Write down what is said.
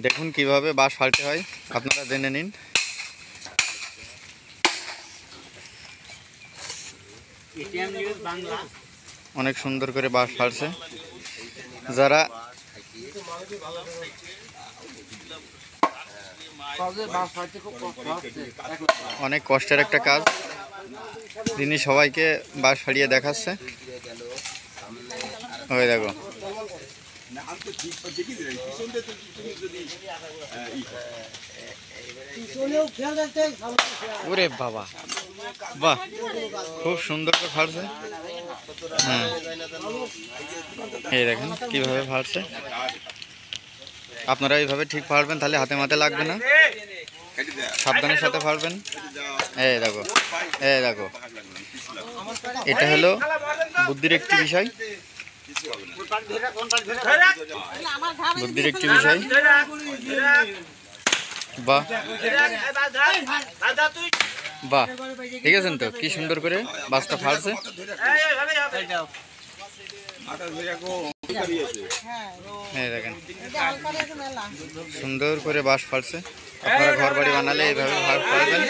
দেখুন কিভাবে বাঁশ ফালতে হয়, আপনারা জেনে নিন। অনেক সুন্দর করে বাঁশ ফালছে। যারা অনেক কষ্টের একটা কাজ, তিনি সবাইকে বাঁশ ফাড়িয়ে দেখাচ্ছে। ওই দেখো, ওরে বাবা, বাহ, খুব সুন্দর করে ফাড়ছে। হ্যাঁ, এই দেখেন কিভাবে ফাড়ছে। আপনারা এইভাবে ঠিক ফাড়বেন, তাহলে হাতে মাতে লাগবে না। সাবধানের সাথে ফাড়বেন। এই দেখো, এই দেখো, এটা হলো বুদ্ধির একটি বিষয়, বুদ্ধির একটি বিষয়। বাহ বাহ, ঠিক আছেন তো? কি সুন্দর করে বাসটা ফাড়ছে। দেখেন সুন্দর করে বাঁশ ফাড়ছে। আপনারা ঘর বাড়ি বানালে এইভাবে বাঁশ ফাড়বেন।